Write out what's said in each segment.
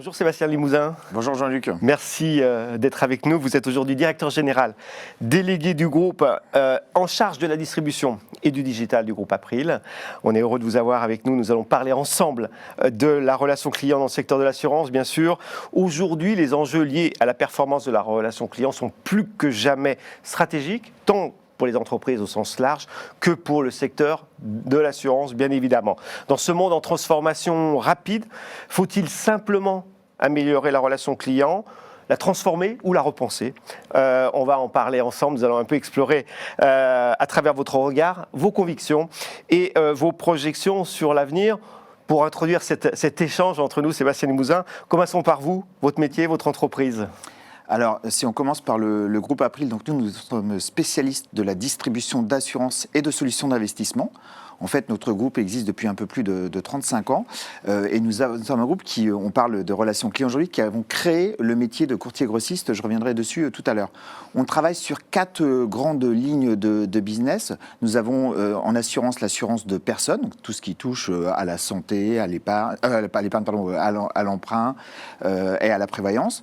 Bonjour Sébastien Limousin. Bonjour Jean-Luc. Merci d'être avec nous. Vous êtes aujourd'hui directeur général, délégué du groupe en charge de la distribution et du digital du groupe April. On est heureux de vous avoir avec nous. Nous allons parler ensemble de la relation client dans le secteur de l'assurance, bien sûr. Aujourd'hui, les enjeux liés à la performance de la relation client sont plus que jamais stratégiques, tant pour les entreprises au sens large que pour le secteur de l'assurance, bien évidemment. Dans ce monde en transformation rapide, faut-il simplement améliorer la relation client, la transformer ou la repenser? On va en parler ensemble, nous allons un peu explorer à travers votre regard, vos convictions et vos projections sur l'avenir. Pour introduire cet échange entre nous, Sébastien Limousin, commençons par vous, votre métier, votre entreprise. Alors, si on commence par le groupe April, donc nous sommes spécialistes de la distribution d'assurances et de solutions d'investissement. En fait, notre groupe existe depuis un peu plus de 35 ans et nous sommes un groupe on parle de relations clients aujourd'hui, qui avons créé le métier de courtier grossiste. Je reviendrai dessus tout à l'heure. On travaille sur 4 grandes lignes de business. Nous avons en assurance l'assurance de personnes, donc tout ce qui touche à la santé, à l'épargne, à l'emprunt et à la prévoyance.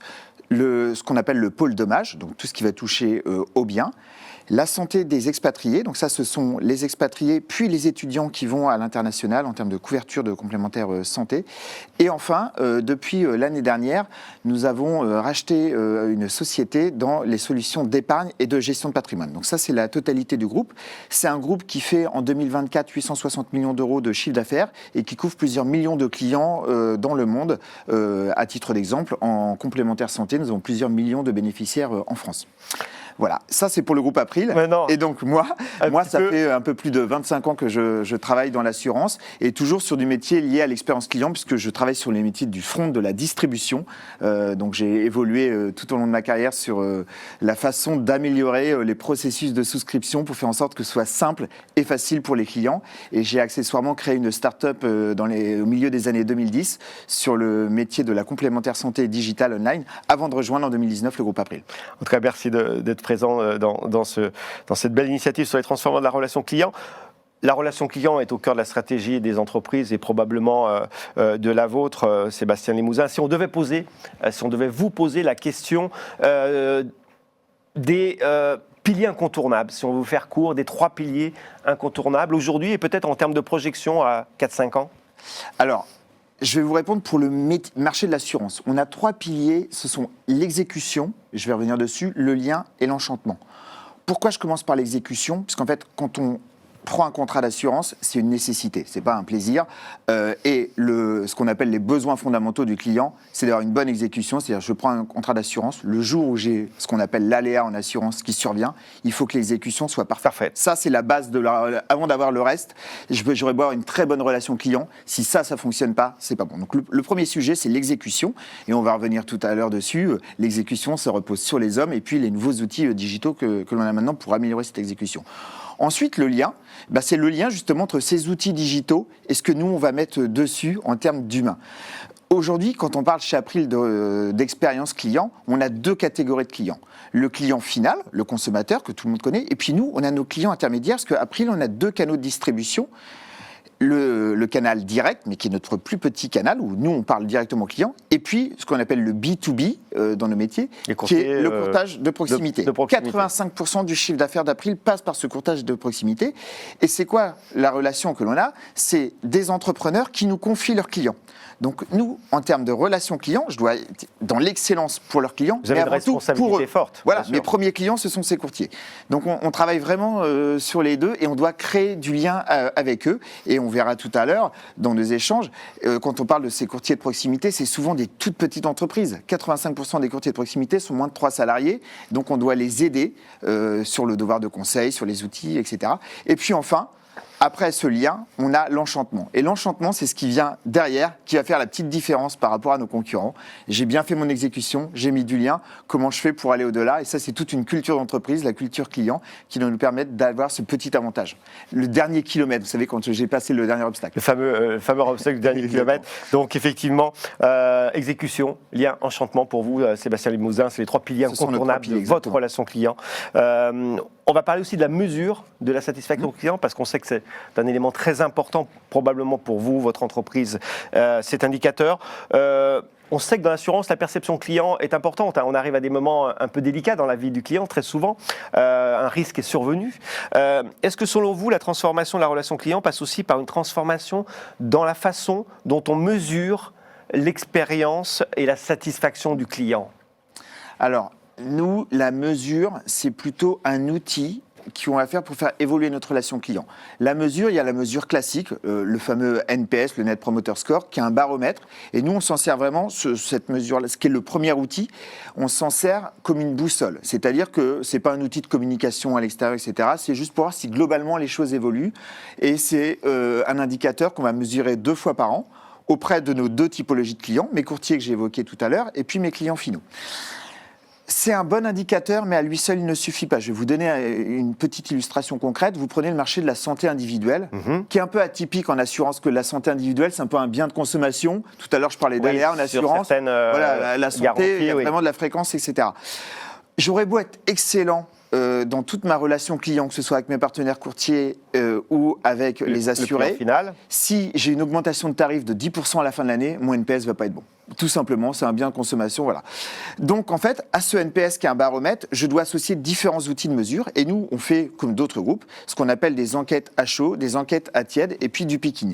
Ce qu'on appelle le pôle dommage, donc tout ce qui va toucher aux biens. La santé des expatriés, donc ça ce sont les expatriés puis les étudiants qui vont à l'international en termes de couverture de complémentaire santé. Et enfin, depuis l'année dernière, nous avons racheté une société dans les solutions d'épargne et de gestion de patrimoine. Donc ça c'est la totalité du groupe. C'est un groupe qui fait en 2024 860 millions d'euros de chiffre d'affaires et qui couvre plusieurs millions de clients dans le monde. À titre d'exemple, en complémentaire santé, nous avons plusieurs millions de bénéficiaires en France. Voilà, ça c'est pour le groupe April. Et donc moi ça fait un peu plus de 25 ans que je travaille dans l'assurance et toujours sur du métier lié à l'expérience client puisque je travaille sur les métiers du front de la distribution. Donc j'ai évolué tout au long de ma carrière sur la façon d'améliorer les processus de souscription pour faire en sorte que ce soit simple et facile pour les clients. Et j'ai accessoirement créé une start-up au milieu des années 2010 sur le métier de la complémentaire santé digitale online avant de rejoindre en 2019 le groupe April. En tout cas, merci d'être présent dans cette belle initiative sur les transformations de la relation client. La relation client est au cœur de la stratégie des entreprises et probablement de la vôtre, Sébastien Limousin. Si on devait vous poser la question des piliers incontournables, si on veut vous faire court, des 3 piliers incontournables aujourd'hui et peut-être en termes de projection à 4-5 ans? Alors, je vais vous répondre pour le marché de l'assurance. On a 3 piliers, ce sont l'exécution, je vais revenir dessus, le lien et l'enchantement. Pourquoi je commence par l'exécution? Parce qu'en fait, quand on prend un contrat d'assurance, c'est une nécessité, c'est pas un plaisir. Et ce qu'on appelle les besoins fondamentaux du client, c'est d'avoir une bonne exécution. C'est-à-dire, je prends un contrat d'assurance, le jour où j'ai ce qu'on appelle l'aléa en assurance qui survient, il faut que l'exécution soit parfaite. Ça, c'est la base avant d'avoir le reste. J'aurais beau avoir une très bonne relation client. Si ça fonctionne pas, c'est pas bon. Donc le premier sujet, c'est l'exécution, et on va revenir tout à l'heure dessus. L'exécution, ça repose sur les hommes et puis les nouveaux outils digitaux que l'on a maintenant pour améliorer cette exécution. Ensuite, le lien, c'est le lien justement entre ces outils digitaux et ce que nous, on va mettre dessus en termes d'humain. Aujourd'hui, quand on parle chez April d'expérience client, on a 2 catégories de clients. Le client final, le consommateur, que tout le monde connaît, et puis nous, on a nos clients intermédiaires, parce qu'April, on a 2 canaux de distribution. Le canal direct, mais qui est notre plus petit canal, où nous, on parle directement aux clients, et puis ce qu'on appelle le B2B dans nos métiers, qui est le courtage de proximité. 85% du chiffre d'affaires d'April passe par ce courtage de proximité. Et c'est quoi la relation que l'on a? C'est des entrepreneurs qui nous confient leurs clients. Donc nous, en termes de relations clients, je dois être dans l'excellence pour leurs clients. Vous avez une responsabilité forte. Voilà, mes premiers clients, ce sont ces courtiers. Donc on travaille vraiment sur les 2 et on doit créer du lien avec eux. Et on verra tout à l'heure dans nos échanges, quand on parle de ces courtiers de proximité, c'est souvent des toutes petites entreprises. 85% des courtiers de proximité sont moins de 3 salariés. Donc on doit les aider sur le devoir de conseil, sur les outils, etc. Et puis enfin, après ce lien, on a l'enchantement. Et l'enchantement, c'est ce qui vient derrière, qui va faire la petite différence par rapport à nos concurrents. J'ai bien fait mon exécution, j'ai mis du lien. Comment je fais pour aller au-delà? Et ça, c'est toute une culture d'entreprise, la culture client, qui va nous permettre d'avoir ce petit avantage. Le dernier kilomètre, vous savez, quand j'ai passé le dernier obstacle. Le fameux obstacle du dernier kilomètre. Donc, effectivement, exécution, lien, enchantement pour vous, Sébastien Limousin. C'est les 3 piliers incontournables de votre relation client. On va parler aussi de la mesure de la satisfaction client, parce qu'on sait que c'est un élément très important, probablement pour vous, votre entreprise, cet indicateur. On sait que dans l'assurance, la perception client est importante. On arrive à des moments un peu délicats dans la vie du client, très souvent. Un risque est survenu. Est-ce que selon vous, la transformation de la relation client passe aussi par une transformation dans la façon dont on mesure l'expérience et la satisfaction du client? Alors, nous, la mesure, c'est plutôt un outil qu'on va faire pour faire évoluer notre relation client. La mesure, il y a la mesure classique, le fameux NPS, le Net Promoter Score, qui est un baromètre. Et nous, on s'en sert vraiment, cette mesure-là, ce qui est le premier outil, on s'en sert comme une boussole. C'est-à-dire que ce n'est pas un outil de communication à l'extérieur, etc. C'est juste pour voir si globalement les choses évoluent. Et c'est un indicateur qu'on va mesurer 2 fois par an auprès de nos 2 typologies de clients, mes courtiers que j'ai évoqués tout à l'heure, et puis mes clients finaux. C'est un bon indicateur, mais à lui seul, il ne suffit pas. Je vais vous donner une petite illustration concrète. Vous prenez le marché de la santé individuelle, qui est un peu atypique en assurance, que la santé individuelle, c'est un peu un bien de consommation. Tout à l'heure, je parlais d'aléas en assurance. Voilà, la santé, il y a vraiment de la fréquence, etc. J'aurais beau être excellent dans toute ma relation client, que ce soit avec mes partenaires courtiers ou avec les assurés, si j'ai une augmentation de tarif de 10% à la fin de l'année, mon NPS ne va pas être bon. Tout simplement, c'est un bien de consommation, voilà. Donc, en fait, à ce NPS qui est un baromètre, je dois associer différents outils de mesure. Et nous, on fait, comme d'autres groupes, ce qu'on appelle des enquêtes à chaud, des enquêtes à tiède et puis du picking.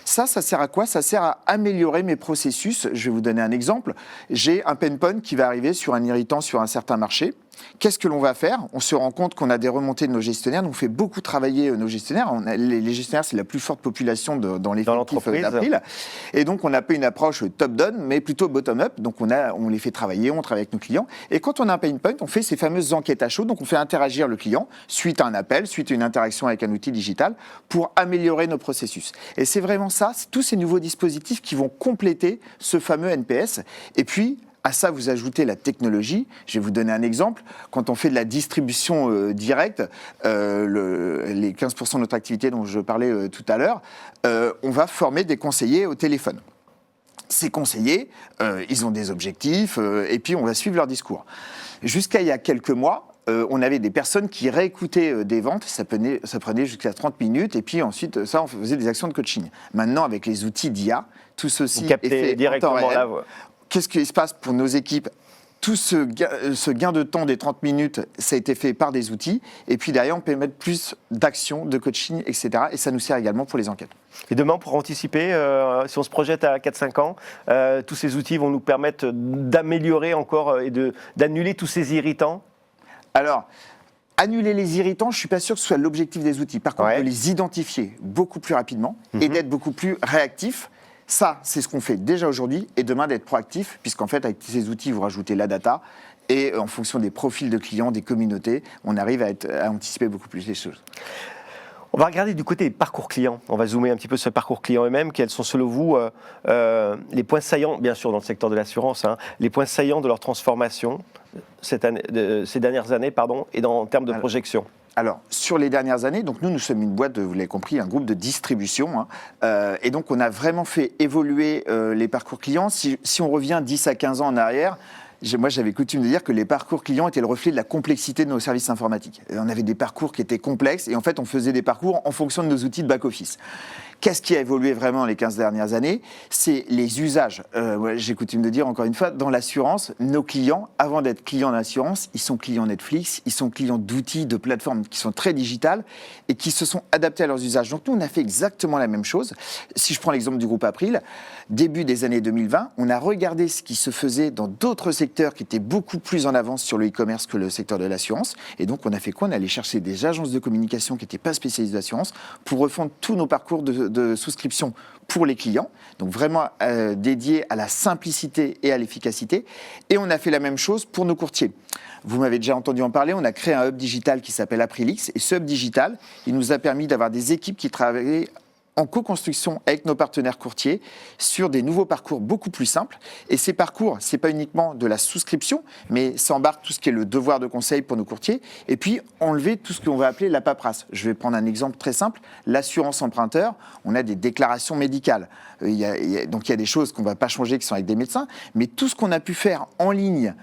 Ça sert à quoi? Ça sert à améliorer mes processus. Je vais vous donner un exemple. J'ai un pain point qui va arriver sur un irritant sur un certain marché. Qu'est-ce que l'on va faire? On se rend compte qu'on a des remontées de nos gestionnaires. Donc, on fait beaucoup travailler nos gestionnaires. Les gestionnaires, c'est la plus forte population dans l'effectif d'April. Et donc, on n'a pas une approche top-down, mais plutôt bottom-up. Donc, on les fait travailler, on travaille avec nos clients. Et quand on a un pain point, on fait ces fameuses enquêtes à chaud. Donc, on fait interagir le client suite à un appel, suite à une interaction avec un outil digital pour améliorer nos processus. Et c'est vraiment ça, c'est tous ces nouveaux dispositifs qui vont compléter ce fameux NPS. Et puis, à ça, vous ajoutez la technologie. Je vais vous donner un exemple. Quand on fait de la distribution directe, les 15% de notre activité dont je parlais tout à l'heure, on va former des conseillers au téléphone. Ces conseillers, ils ont des objectifs et puis on va suivre leur discours. Jusqu'à il y a quelques mois, on avait des personnes qui réécoutaient des ventes, ça prenait jusqu'à 30 minutes, et puis ensuite, on faisait des actions de coaching. Maintenant, avec les outils d'IA, tout ceci est fait directement en temps réel. Qu'est-ce qui se passe pour nos équipes? Tout ce gain de temps des 30 minutes, ça a été fait par des outils. Et puis derrière, on peut mettre plus d'actions, de coaching, etc. Et ça nous sert également pour les enquêtes. Et demain, pour anticiper, si on se projette à 4-5 ans, tous ces outils vont nous permettre d'améliorer encore et d'annuler tous ces irritants? Alors, annuler les irritants, je ne suis pas sûr que ce soit l'objectif des outils. Par contre, de les identifier beaucoup plus rapidement et d'être beaucoup plus réactif. Ça, c'est ce qu'on fait déjà aujourd'hui, et demain d'être proactif, puisqu'en fait, avec ces outils, vous rajoutez la data, et en fonction des profils de clients, des communautés, on arrive à anticiper beaucoup plus les choses. On va regarder du côté des parcours clients. On va zoomer un petit peu sur le parcours client eux-mêmes. Quels sont, selon vous, les points saillants, bien sûr, dans le secteur de l'assurance, les points saillants de leur transformation ces dernières années, et en termes de projection? Alors, sur les dernières années, donc nous sommes une boîte, vous l'avez compris, un groupe de distribution. Et donc, on a vraiment fait évoluer les parcours clients. Si on revient 10 à 15 ans en arrière, moi, j'avais coutume de dire que les parcours clients étaient le reflet de la complexité de nos services informatiques. On avait des parcours qui étaient complexes et en fait, on faisait des parcours en fonction de nos outils de back-office. Qu'est-ce qui a évolué vraiment les 15 dernières années? C'est les usages. J'ai coutume de dire, encore une fois, dans l'assurance, nos clients, avant d'être clients d'assurance, ils sont clients Netflix, ils sont clients d'outils, de plateformes qui sont très digitales et qui se sont adaptés à leurs usages. Donc nous, on a fait exactement la même chose. Si je prends l'exemple du groupe April, début des années 2020, on a regardé ce qui se faisait dans d'autres secteurs qui étaient beaucoup plus en avance sur le e-commerce que le secteur de l'assurance. Et donc, on a fait quoi? On allait chercher des agences de communication qui n'étaient pas spécialisées d'assurance pour refondre tous nos parcours de souscription pour les clients, donc vraiment dédiés à la simplicité et à l'efficacité. Et on a fait la même chose pour nos courtiers. Vous m'avez déjà entendu en parler, on a créé un hub digital qui s'appelle Aprilix. Et ce hub digital, il nous a permis d'avoir des équipes qui travaillaient en co-construction avec nos partenaires courtiers sur des nouveaux parcours beaucoup plus simples. Et ces parcours, ce n'est pas uniquement de la souscription, mais ça embarque tout ce qui est le devoir de conseil pour nos courtiers, et puis enlever tout ce qu'on va appeler la paperasse. Je vais prendre un exemple très simple. L'assurance emprunteur, on a des déclarations médicales. Donc il y a des choses qu'on ne va pas changer qui sont avec des médecins, mais tout ce qu'on a pu faire en ligne,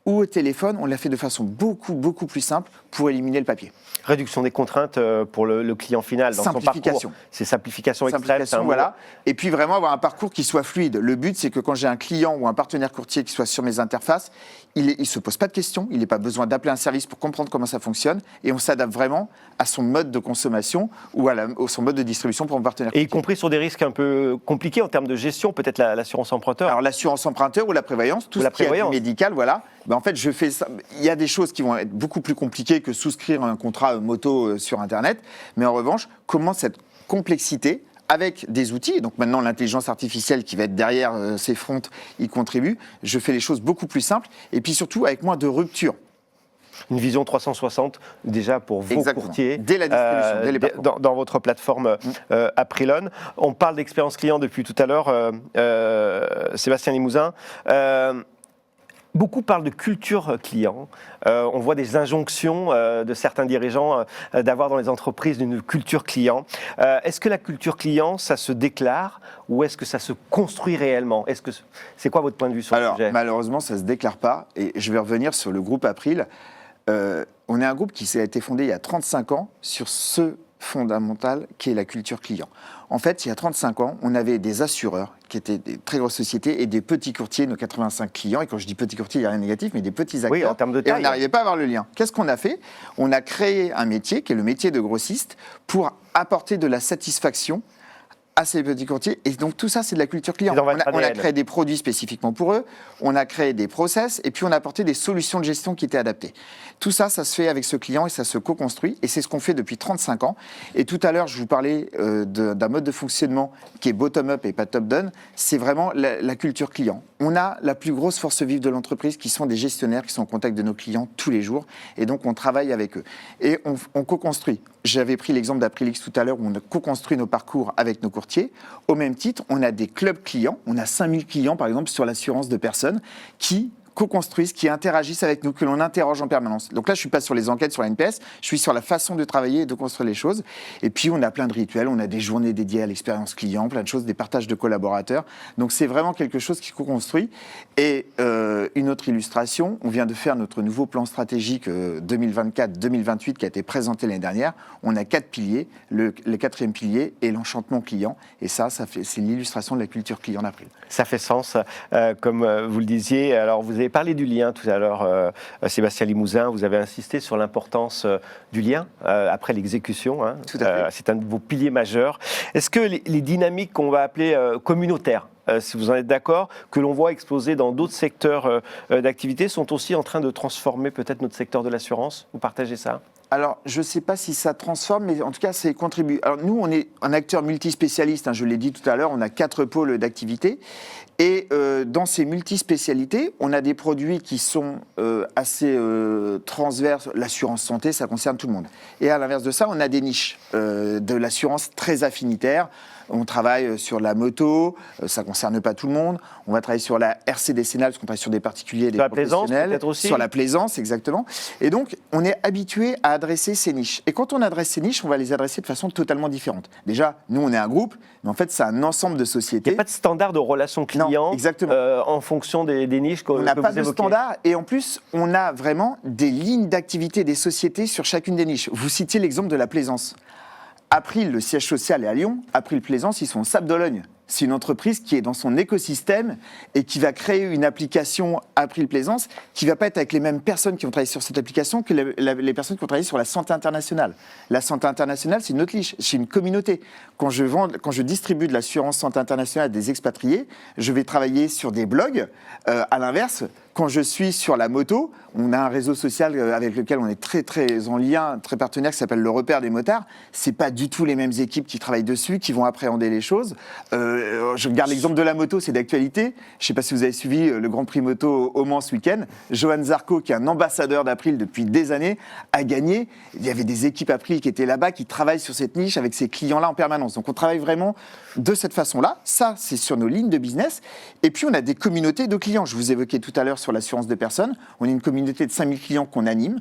ou au téléphone, on l'a fait de façon beaucoup plus simple pour éliminer le papier. Réduction des contraintes pour le client final dans son parcours. C'est simplification extrême. Voilà. Et puis vraiment avoir un parcours qui soit fluide. Le but, c'est que quand j'ai un client ou un partenaire courtier qui soit sur mes interfaces, il ne se pose pas de questions, il n'a pas besoin d'appeler un service pour comprendre comment ça fonctionne, et on s'adapte vraiment à son mode de consommation ou à son mode de distribution pour mon partenaire courtier. Et y compris sur des risques un peu compliqués en termes de gestion, peut-être l'assurance emprunteur. Alors l'assurance emprunteur ou la prévoyance, tout ce qui est médical, voilà. Ben, en fait, je fais ça. Il y a des choses qui vont être beaucoup plus compliquées que souscrire un contrat moto sur Internet. Mais en revanche, comment cette complexité, avec des outils, donc maintenant l'intelligence artificielle qui va être derrière ces fronts y contribue, je fais les choses beaucoup plus simples et puis surtout avec moins de rupture. Une vision 360 déjà pour vos courtiers. Dès la distribution, dès les dans votre plateforme Aprilon. On parle d'expérience client depuis tout à l'heure, Sébastien Limousin. Beaucoup parlent de culture client. On voit des injonctions de certains dirigeants d'avoir dans les entreprises une culture client. Est-ce que la culture client, ça se déclare ou est-ce que ça se construit réellement ? C'est quoi votre point de vue sur le sujet ? Malheureusement, ça ne se déclare pas. Et je vais revenir sur le groupe April. On est un groupe qui a été fondé il y a 35 ans sur ce fondamental qui est la culture client. En fait, il y a 35 ans, on avait des assureurs qui étaient des très grosses sociétés et des petits courtiers, nos 85 clients. Et quand je dis petits courtiers, il n'y a rien de négatif, mais des petits acteurs. Oui, en termes de taille. Et on n'arrivait pas à avoir le lien. Qu'est-ce qu'on a fait ? On a créé un métier qui est le métier de grossiste pour apporter de la satisfaction à ces petits courtiers. Et donc tout ça, c'est de la culture client. On a créé des produits spécifiquement pour eux, on a créé des process et puis on a apporté des solutions de gestion qui étaient adaptées. Tout ça, ça se fait avec ce client et ça se co-construit et c'est ce qu'on fait depuis 35 ans. Et tout à l'heure, je vous parlais d'un mode de fonctionnement qui est bottom-up et pas top-down. C'est vraiment la culture client. On a la plus grosse force vive de l'entreprise qui sont des gestionnaires qui sont en contact de nos clients tous les jours et donc on travaille avec eux. Et on co-construit. J'avais pris l'exemple d'Aprilix tout à l'heure où on a co-construit nos parcours avec nos courtiers. Au même titre, on a des clubs clients. On a 5000 clients, par exemple, sur l'assurance de personnes qui co-construisent, qui interagissent avec nous, que l'on interroge en permanence. Donc là, je ne suis pas sur les enquêtes sur la NPS, je suis sur la façon de travailler et de construire les choses. Et puis, on a plein de rituels, on a des journées dédiées à l'expérience client, plein de choses, des partages de collaborateurs. Donc, c'est vraiment quelque chose qui co-construit. Et une autre illustration, on vient de faire notre nouveau plan stratégique 2024-2028 qui a été présenté l'année dernière. On a 4 piliers. Le 4e pilier est l'enchantement client. Et c'est l'illustration de la culture client d'April. Ça fait sens, comme vous le disiez. Alors, vous avez parlé du lien tout à l'heure, Sébastien Limousin. Vous avez insisté sur l'importance du lien après l'exécution. Hein. Tout à fait. C'est un de vos piliers majeurs. Est-ce que les dynamiques qu'on va appeler communautaires, si vous en êtes d'accord, que l'on voit exploser dans d'autres secteurs d'activité, sont aussi en train de transformer peut-être notre secteur de l'assurance ? Vous partagez ça ? Alors, je ne sais pas si ça transforme, mais en tout cas, ça contribue. Alors, nous, on est un acteur multispécialiste, hein, je l'ai dit tout à l'heure, on a 4 pôles d'activité. Et dans ces multispécialités, on a des produits qui sont assez transverses. L'assurance santé, ça concerne tout le monde. Et à l'inverse de ça, on a des niches de l'assurance très affinitaire. On travaille sur la moto, ça ne concerne pas tout le monde. On va travailler sur la RC décennale, parce qu'on travaille sur des particuliers et des professionnels. Peut-être aussi. Sur la plaisance, exactement. Et donc, on est habitué à adresser ces niches. Et quand on adresse ces niches, on va les adresser de façon totalement différente. Déjà, nous, on est un groupe, mais en fait, c'est un ensemble de sociétés. Il n'y a pas de standard de relation client en fonction des niches que vous évoquez. On n'a pas de standard. Et en plus, on a vraiment des lignes d'activité des sociétés sur chacune des niches. Vous citiez l'exemple de la plaisance. April, le siège social est à Lyon. April Plaisance, ils sont au Sable d'Olonne. C'est une entreprise qui est dans son écosystème et qui va créer une application April Plaisance qui ne va pas être avec les mêmes personnes qui vont travailler sur cette application que les personnes qui vont travailler sur la santé internationale. La santé internationale, c'est une autre niche, c'est une communauté. Quand je distribue de l'assurance santé internationale à des expatriés, je vais travailler sur des blogs. À l'inverse, quand je suis sur la moto, on a un réseau social avec lequel on est très très en lien, très partenaire, qui s'appelle le Repère des motards. C'est pas du tout les mêmes équipes qui travaillent dessus, qui vont appréhender les choses. Je garde l'exemple de la moto, c'est d'actualité. Je ne sais pas si vous avez suivi le Grand Prix moto au Mans ce week-end. Johan Zarco, qui est un ambassadeur d'April depuis des années, a gagné. Il y avait des équipes April qui étaient là-bas, qui travaillent sur cette niche avec ces clients-là en permanence. Donc on travaille vraiment de cette façon-là. Ça, c'est sur nos lignes de business. Et puis on a des communautés de clients. Je vous évoquais tout à l'heure sur l'assurance de personnes. On a une communauté de 5000 clients qu'on anime,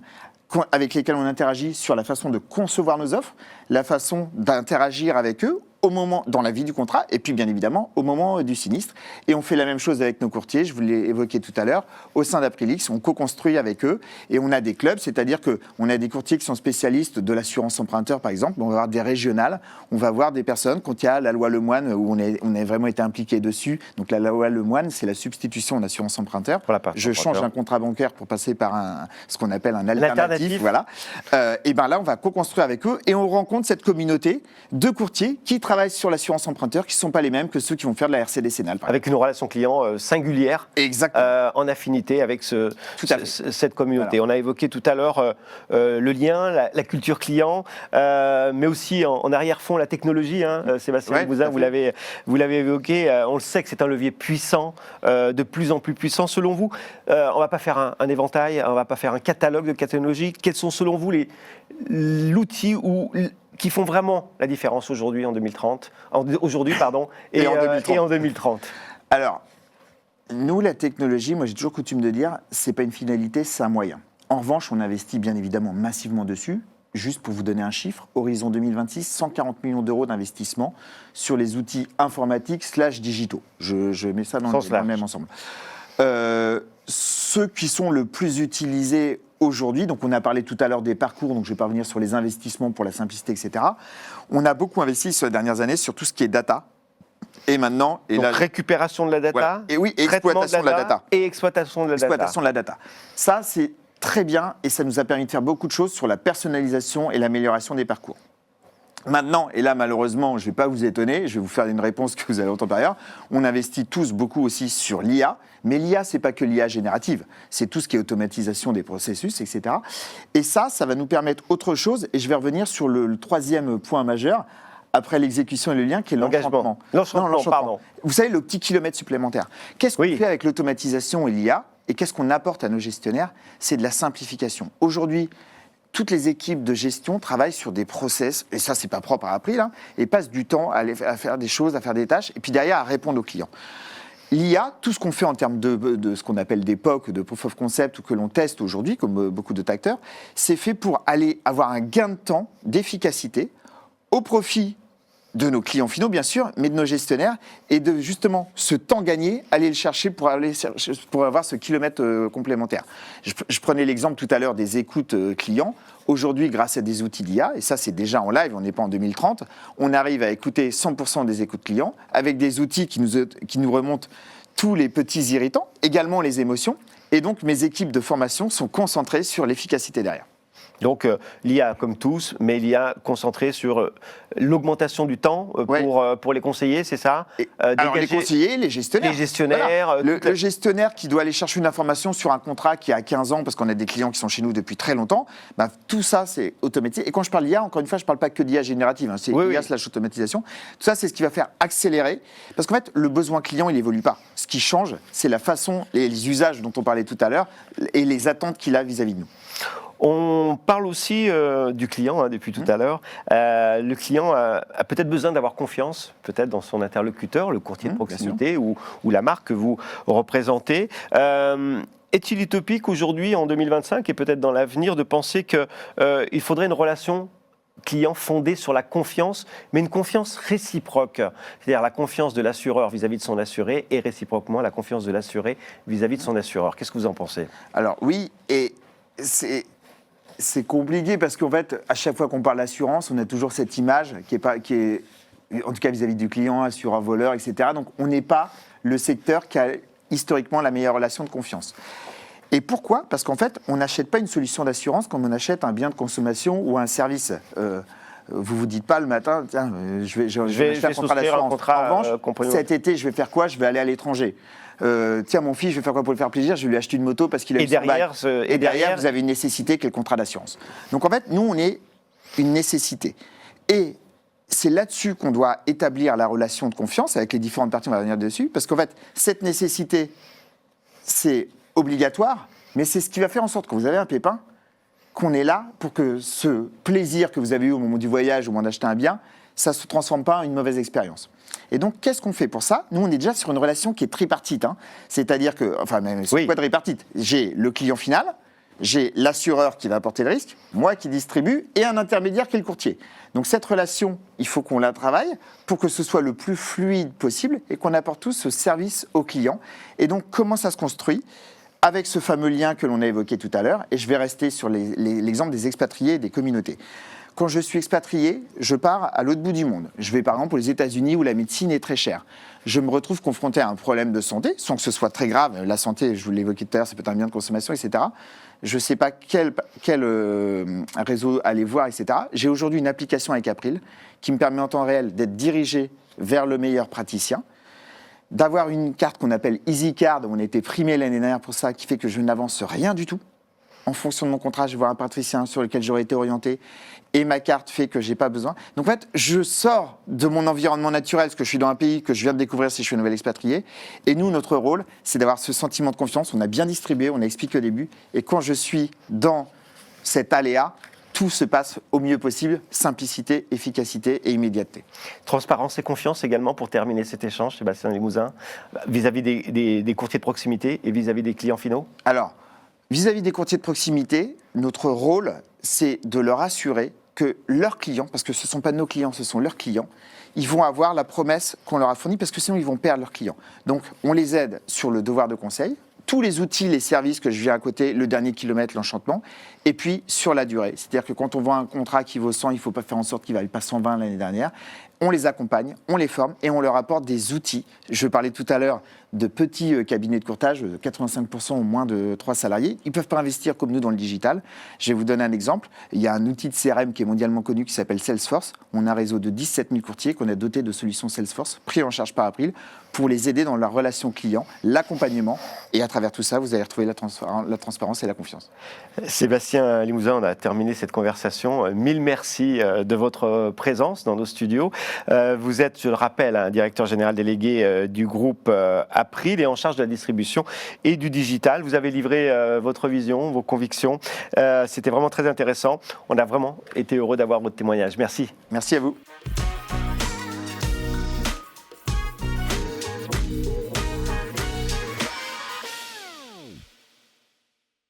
avec lesquels on interagit sur la façon de concevoir nos offres, la façon d'interagir avec eux. au moment, dans la vie du contrat, et puis bien évidemment au moment du sinistre. Et on fait la même chose avec nos courtiers, je vous l'ai évoqué tout à l'heure, au sein d'Aprilix, on co-construit avec eux, et on a des clubs, c'est-à-dire qu'on a des courtiers qui sont spécialistes de l'assurance emprunteur, par exemple, on va avoir des régionales, on va avoir des personnes, quand il y a la loi Lemoine, où on a vraiment été impliqué dessus, donc la loi Lemoine, c'est la substitution en assurance emprunteur. Je change un contrat bancaire pour passer par ce qu'on appelle un alternatif. Voilà. Et bien là, on va co-construire avec eux, et on rencontre cette communauté de courtiers qui travaillent sur l'assurance emprunteur, qui ne sont pas les mêmes que ceux qui vont faire de la RC décennale. Avec une relation client singulière, en affinité avec cette communauté. Voilà. On a évoqué tout à l'heure le lien, la culture client, mais aussi en arrière-fond la technologie. Sébastien Bouzin, vous l'avez évoqué, on le sait que c'est un levier puissant, de plus en plus puissant. Selon vous, on ne va pas faire un éventail, on ne va pas faire un catalogue de technologies. Quels sont selon vous l'outil qui font vraiment la différence aujourd'hui en 2030, et en 2030. Alors, nous, la technologie, moi j'ai toujours coutume de dire, c'est pas une finalité, c'est un moyen. En revanche, on investit bien évidemment massivement dessus. Juste pour vous donner un chiffre, horizon 2026, 140 millions d'euros d'investissement sur les outils informatiques /digitaux. Je mets ça dans le même ensemble. Ceux qui sont le plus utilisés aujourd'hui, donc on a parlé tout à l'heure des parcours, donc je ne vais pas revenir sur les investissements pour la simplicité, etc. On a beaucoup investi ces dernières années sur tout ce qui est data. Et maintenant... donc récupération de la data, voilà. Et oui, exploitation de la data. Et exploitation de la data. Ça, c'est très bien et ça nous a permis de faire beaucoup de choses sur la personnalisation et l'amélioration des parcours. Maintenant, et là malheureusement, je ne vais pas vous étonner, je vais vous faire une réponse que vous allez entendre par ailleurs, on investit tous beaucoup aussi sur l'IA, mais l'IA, ce n'est pas que l'IA générative, c'est tout ce qui est automatisation des processus, etc. Et ça va nous permettre autre chose, et je vais revenir sur le troisième point majeur, après l'exécution et le lien, qui est l'enchantement. L'enchantement. Vous savez, le petit kilomètre supplémentaire. Qu'est-ce qu'on fait avec l'automatisation et l'IA, et qu'est-ce qu'on apporte à nos gestionnaires? C'est de la simplification. Aujourd'hui, toutes les équipes de gestion travaillent sur des process, et ça, c'est pas propre à April, et passent du temps à faire des choses, à faire des tâches, et puis derrière, à répondre aux clients. L'IA, tout ce qu'on fait en termes de ce qu'on appelle des POC, de Proof of Concept, ou que l'on teste aujourd'hui, comme beaucoup d'autres acteurs, c'est fait pour aller avoir un gain de temps, d'efficacité, au profit de nos clients finaux, bien sûr, mais de nos gestionnaires, et de justement ce temps gagné, aller le chercher pour avoir ce kilomètre complémentaire. Je prenais l'exemple tout à l'heure des écoutes clients. Aujourd'hui, grâce à des outils d'IA, et ça c'est déjà en live, on n'est pas en 2030, on arrive à écouter 100% des écoutes clients avec des outils qui nous remontent tous les petits irritants, également les émotions, et donc mes équipes de formation sont concentrées sur l'efficacité derrière. Donc l'IA comme tous, mais l'IA concentrée sur l'augmentation du temps pour les conseillers, c'est ça? Alors les conseillers, les gestionnaires. Les gestionnaires. Voilà. Le gestionnaire qui doit aller chercher une information sur un contrat qui a 15 ans, parce qu'on a des clients qui sont chez nous depuis très longtemps, tout ça c'est automatisé. Et quand je parle d'IA, encore une fois, je ne parle pas que d'IA générative, c'est IA/automatisation. Tout ça, c'est ce qui va faire accélérer, parce qu'en fait, le besoin client, il n'évolue pas. Ce qui change, c'est la façon, les usages dont on parlait tout à l'heure, et les attentes qu'il a vis-à-vis de nous. On parle aussi du client depuis tout à l'heure. Le client a peut-être besoin d'avoir confiance, peut-être dans son interlocuteur, le courtier de proximité ou la marque que vous représentez. Est-il utopique aujourd'hui, en 2025, et peut-être dans l'avenir, de penser qu'il faudrait une relation client fondée sur la confiance, mais une confiance réciproque, c'est-à-dire la confiance de l'assureur vis-à-vis de son assuré et réciproquement la confiance de l'assuré vis-à-vis de son assureur? Qu'est-ce que vous en pensez? Alors oui, et c'est compliqué parce qu'en fait, à chaque fois qu'on parle d'assurance, on a toujours cette image qui est en tout cas vis-à-vis du client, assureur, voleur, etc. Donc on n'est pas le secteur qui a historiquement la meilleure relation de confiance. Et pourquoi? Parce qu'en fait, on n'achète pas une solution d'assurance comme on achète un bien de consommation ou un service. Vous vous dites pas le matin, tiens, je vais faire un contrat d'assurance. En revanche, cet été, je vais faire quoi? Je vais aller à l'étranger. Tiens, mon fils, je vais faire quoi pour le faire plaisir? Je vais lui acheter une moto parce qu'il a et derrière, vous avez une nécessité qui est le contrat d'assurance. Donc en fait, nous, on est une nécessité. Et c'est là-dessus qu'on doit établir la relation de confiance avec les différentes parties, on va revenir dessus, parce qu'en fait, cette nécessité, c'est obligatoire, mais c'est ce qui va faire en sorte que vous avez un pépin, qu'on est là pour que ce plaisir que vous avez eu au moment du voyage, au moment d'acheter un bien, ça ne se transforme pas en une mauvaise expérience. Et donc, qu'est-ce qu'on fait pour ça? Nous, on est déjà sur une relation qui est tripartite. C'est-à-dire que, enfin, même quadripartite. J'ai le client final, j'ai l'assureur qui va apporter le risque, moi qui distribue, et un intermédiaire qui est le courtier. Donc cette relation, il faut qu'on la travaille pour que ce soit le plus fluide possible et qu'on apporte tous ce service aux clients. Et donc comment ça se construit ? Avec ce fameux lien que l'on a évoqué tout à l'heure, et je vais rester sur l'exemple des expatriés et des communautés. Quand je suis expatrié, je pars à l'autre bout du monde. Je vais par exemple aux États-Unis où la médecine est très chère. Je me retrouve confronté à un problème de santé, sans que ce soit très grave. La santé, je vous l'ai évoqué tout à l'heure, c'est peut-être un bien de consommation, etc. Je ne sais pas quel réseau aller voir, etc. J'ai aujourd'hui une application avec April qui me permet en temps réel d'être dirigé vers le meilleur praticien, d'avoir une carte qu'on appelle EasyCard, où on a été primé l'année dernière pour ça, qui fait que je n'avance rien du tout. En fonction de mon contrat, je vais voir un praticien sur lequel j'aurais été orienté et ma carte fait que je n'ai pas besoin. Donc en fait, je sors de mon environnement naturel parce que je suis dans un pays que je viens de découvrir si je suis un nouvel expatrié. Et nous, notre rôle, c'est d'avoir ce sentiment de confiance. On a bien distribué, on a expliqué au début. Et quand je suis dans cet aléa, tout se passe au mieux possible, simplicité, efficacité et immédiateté. Transparence et confiance également pour terminer cet échange, Sébastien Limousin, vis-à-vis des courtiers de proximité et vis-à-vis des clients finaux. Alors, vis-à-vis des courtiers de proximité, notre rôle, c'est de leur assurer que leurs clients, parce que ce ne sont pas nos clients, ce sont leurs clients, ils vont avoir la promesse qu'on leur a fournie, parce que sinon ils vont perdre leurs clients. Donc on les aide sur le devoir de conseil, tous les outils, les services que je viens à côté, le dernier kilomètre, l'enchantement, et puis sur la durée. C'est-à-dire que quand on voit un contrat qui vaut 100, il ne faut pas faire en sorte qu'il ne vaille pas 120 l'année dernière. On les accompagne, on les forme et on leur apporte des outils. Je parlais tout à l'heure de petits cabinets de courtage, 85% ou moins de 3 salariés. Ils ne peuvent pas investir comme nous dans le digital. Je vais vous donner un exemple. Il y a un outil de CRM qui est mondialement connu qui s'appelle Salesforce. On a un réseau de 17 000 courtiers qu'on a doté de solutions Salesforce, pris en charge par April, pour les aider dans leur relation client, l'accompagnement. Et à travers tout ça, vous allez retrouver la transparence et la confiance. Sébastien Limousin, on a terminé cette conversation. Mille merci de votre présence dans nos studios. Vous êtes, je le rappelle, directeur général délégué du groupe April et en charge de la distribution et du digital. Vous avez livré votre vision, vos convictions. C'était vraiment très intéressant. On a vraiment été heureux d'avoir votre témoignage. Merci. Merci à vous.